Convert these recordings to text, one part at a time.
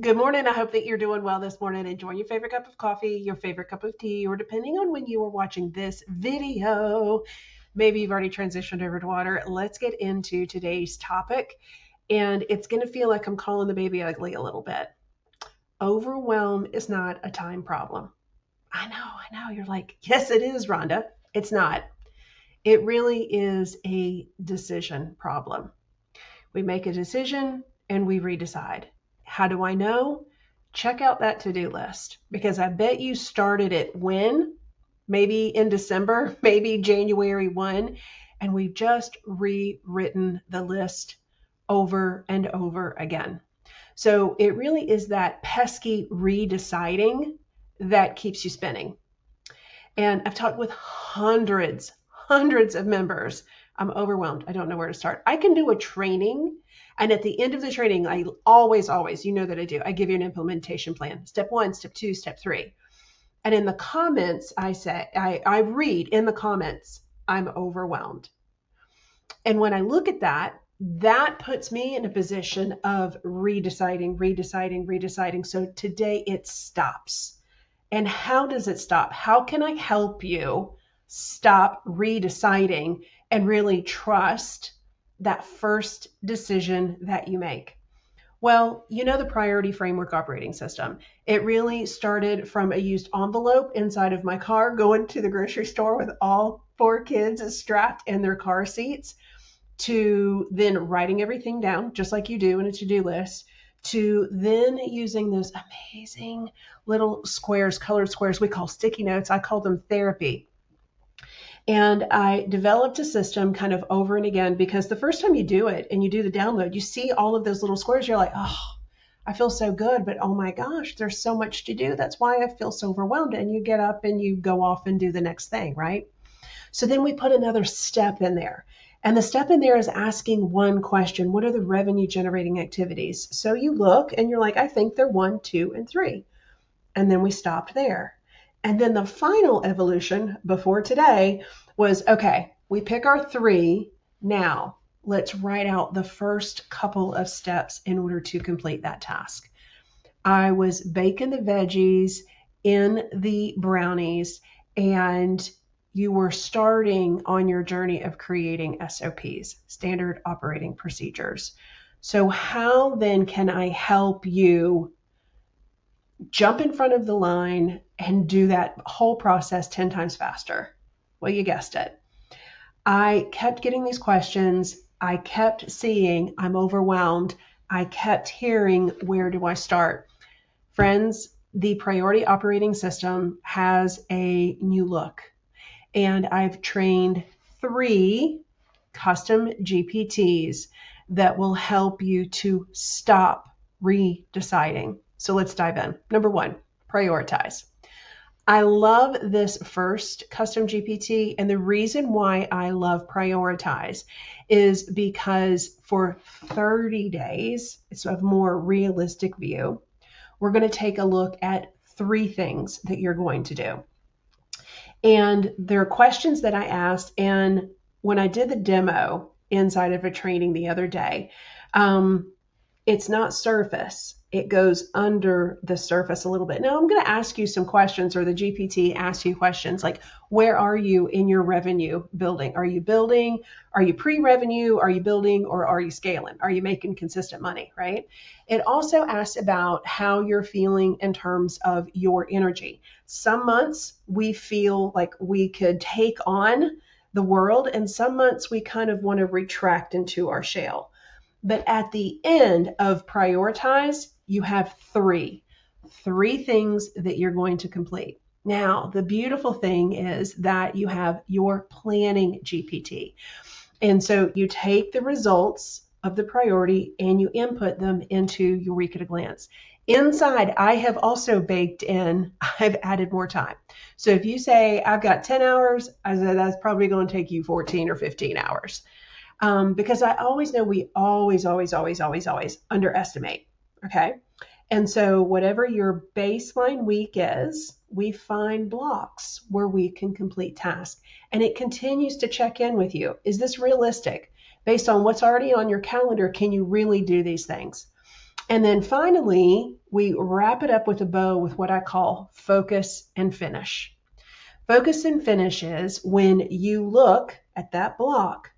Good morning. I hope that you're doing well this morning. Enjoying your favorite cup of coffee, your favorite cup of tea, or depending on when you are watching this video, maybe you've already transitioned over to water. Let's get into today's topic. And it's going to feel like I'm calling the baby ugly a little bit. Overwhelm is not a time problem. I know. You're like, yes, it is, Rhonda. It's not. It really is a decision problem. We make a decision and we redecide. How do I know? Check out that to do list because I bet you started it when? Maybe in December, maybe January 1, and we've just rewritten the list over and over again. So it really is that pesky redeciding that keeps you spinning. And I've talked with hundreds of members. I'm overwhelmed. I don't know where to start. I can do a training. And at the end of the training, I always, you know that I do, I give you an implementation plan. Step one, step two, step three. And in the comments, I read in the comments, I'm overwhelmed. And when I look at that, that puts me in a position of redeciding. So today it stops. And how does it stop? How can I help you stop redeciding and really trust that first decision that you make? Well, you know the priority framework operating system. It really started from a used envelope inside of my car going to the grocery store with all four kids strapped in their car seats to then writing everything down, just like you do in a to-do list, to then using those amazing little squares, colored squares we call sticky notes. I call them therapy. And I developed a system kind of over and again because the first time you do it and you do the download, you see all of those little squares. You're like, oh, I feel so good, but oh my gosh, there's so much to do. That's why I feel so overwhelmed. And you get up and you go off and do the next thing, right? So then we put another step in there. And the step in there is asking one question. What are the revenue generating activities? So you look and you're like, I think they're one, two, and three. And then we stopped there. And then the final evolution before today was okay, we pick our three. Now let's write out the first couple of steps in order to complete that task. I was baking the veggies in the brownies, and you were starting on your journey of creating SOPs, standard operating procedures. So, how then can I help you jump in front of the line and do that whole process 10 times faster? Well, you guessed it. I kept getting these questions. I kept seeing I'm overwhelmed. I kept hearing, where do I start? Friends, the priority operating system has a new look, and I've trained 3 custom GPTs that will help you to stop redeciding. So let's dive in. Number 1, prioritize. I love this first custom GPT, and the reason why I love prioritize is because for 30 days, it's a more realistic view. We're going to take a look at 3 things that you're going to do. And there are questions that I asked. And when I did the demo inside of a training the other day, it's not surface. It goes under the surface a little bit. Now I'm going to ask you some questions, or the GPT asks you questions like, where are you in your revenue building? Are you building? Are you pre-revenue? Are you building, or are you scaling? Are you making consistent money, right? It also asks about how you're feeling in terms of your energy. Some months we feel like we could take on the world, and some months we kind of want to retract into our shell. But at the end of prioritize, you have three things that you're going to complete. Now, the beautiful thing is that you have your planning GPT. And so you take the results of the priority and you input them into Eureka at a Glance. Inside, I have also baked in, I've added more time. So if you say, I've got 10 hours, I said, that's probably going to take you 14 or 15 hours. Because I always know we always underestimate. Okay. And so whatever your baseline week is, we find blocks where we can complete tasks. And it continues to check in with you. Is this realistic? Based on what's already on your calendar, can you really do these things? And then finally, we wrap it up with a bow with what I call focus and finish. Focus and finish is when you look at that block,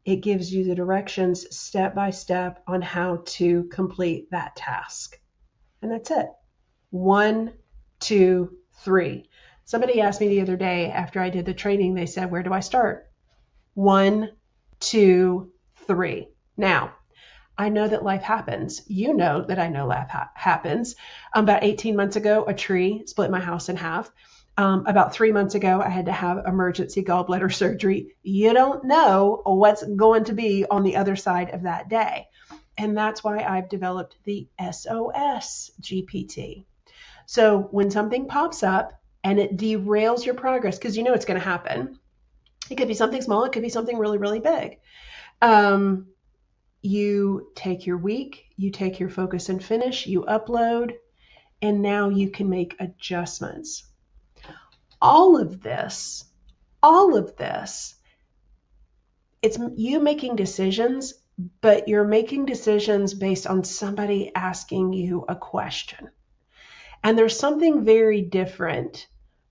it gives you the directions step by step on how to complete that task. And that's it. 1, 2, 3. Somebody asked me the other day after I did the training, they said, where do I start? 1, 2, 3. Now, I know that life happens. You know that I know life happens. About 18 months ago, a tree split my house in half. About 3 months ago, I had to have emergency gallbladder surgery. You don't know what's going to be on the other side of that day. And that's why I've developed the SOS GPT. So when something pops up and it derails your progress, because you know it's going to happen, it could be something small, it could be something really, really big. You take your week, you take your focus and finish, you upload, and now you can make adjustments. All of this, it's you making decisions, but you're making decisions based on somebody asking you a question. And there's something very different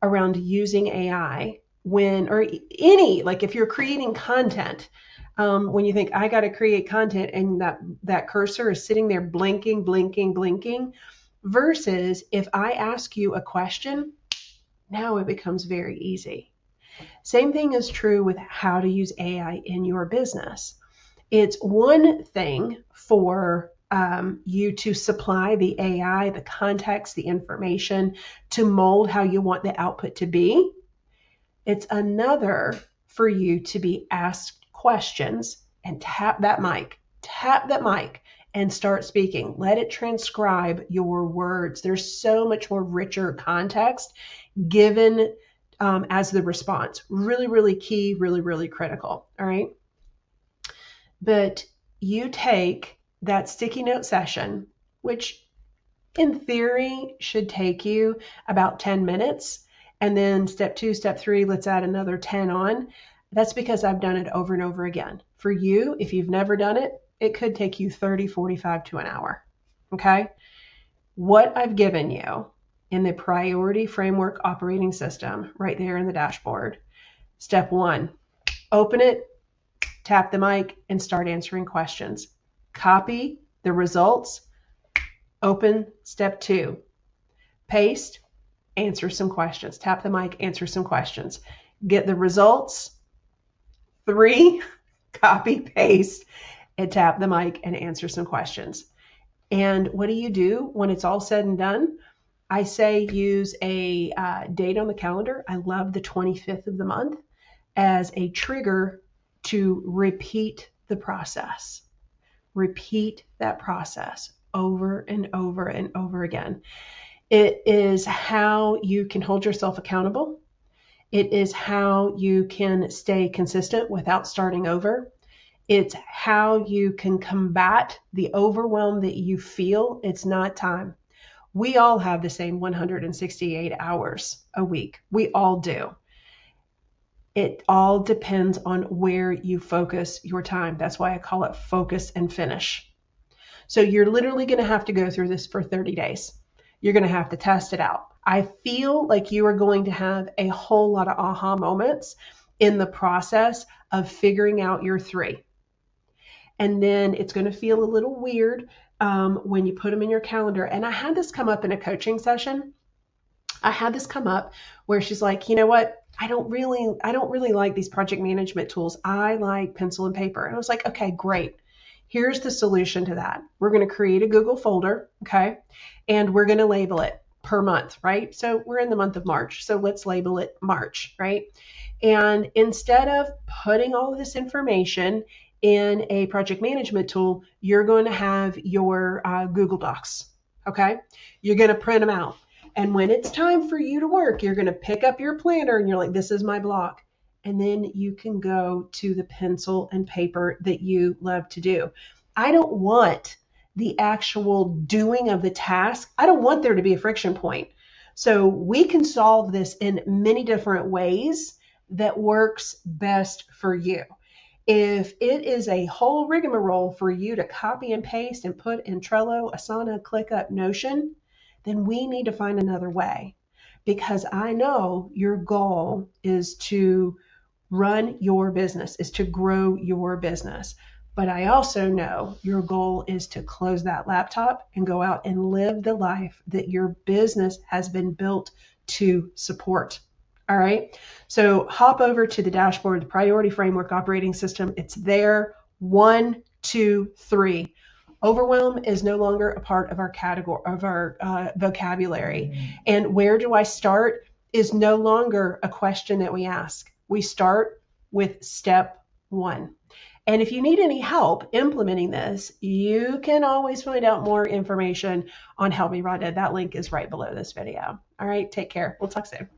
around using AI or like if you're creating content, when you think I got to create content and that cursor is sitting there blinking, versus if I ask you a question, now it becomes very easy. Same thing is true with how to use AI in your business. It's one thing for you to supply the AI, the context, the information to mold how you want the output to be. It's another for you to be asked questions and tap that mic and start speaking. Let it transcribe your words. There's so much more richer context given as the response. Really, really key, really, really critical. All right. But you take that sticky note session, which in theory should take you about 10 minutes. And then step 2, step 3, let's add another 10 on. That's because I've done it over and over again. For you, if you've never done it, it could take you 30, 45 to an hour. Okay? What I've given you in the priority framework operating system right there in the dashboard. Step 1, open it, tap the mic, and start answering questions. Copy the results, open step 2. Paste, answer some questions. Tap the mic, answer some questions. Get the results. 3, copy, paste, and tap the mic and answer some questions. And what do you do when it's all said and done? I say use a date on the calendar. I love the 25th of the month as a trigger to repeat the process. Repeat that process over and over and over again. It is how you can hold yourself accountable. It is how you can stay consistent without starting over. It's how you can combat the overwhelm that you feel. It's not time. We all have the same 168 hours a week. We all do. It all depends on where you focus your time. That's why I call it focus and finish. So you're literally going to have to go through this for 30 days. You're going to have to test it out. I feel like you are going to have a whole lot of aha moments in the process of figuring out your 3. And then it's going to feel a little weird when you put them in your calendar. And I had this come up in a coaching session. I had this come up where she's like, you know what? I don't really like these project management tools. I like pencil and paper. And I was like, okay, great. Here's the solution to that. We're going to create a Google folder, okay? And we're going to label it per month, right? So we're in the month of March. So let's label it March, right? And instead of putting all of this information in a project management tool, you're going to have your Google Docs, okay? You're going to print them out. And when it's time for you to work, you're going to pick up your planner and you're like, this is my block. And then you can go to the pencil and paper that you love to do. I don't want the actual doing of the task. I don't want there to be a friction point. So we can solve this in many different ways that works best for you. If it is a whole rigmarole for you to copy and paste and put in Trello, Asana, ClickUp, Notion, then we need to find another way, because I know your goal is to run your business, is to grow your business. But I also know your goal is to close that laptop and go out and live the life that your business has been built to support. All right. So hop over to the dashboard, the priority framework operating system. It's there. 1, 2, 3. Overwhelm is no longer a part of our category, of our vocabulary. And where do I start is no longer a question that we ask. We start with step 1. And if you need any help implementing this, you can always find out more information on Help Me Rhonda. That link is right below this video. All right, take care. We'll talk soon.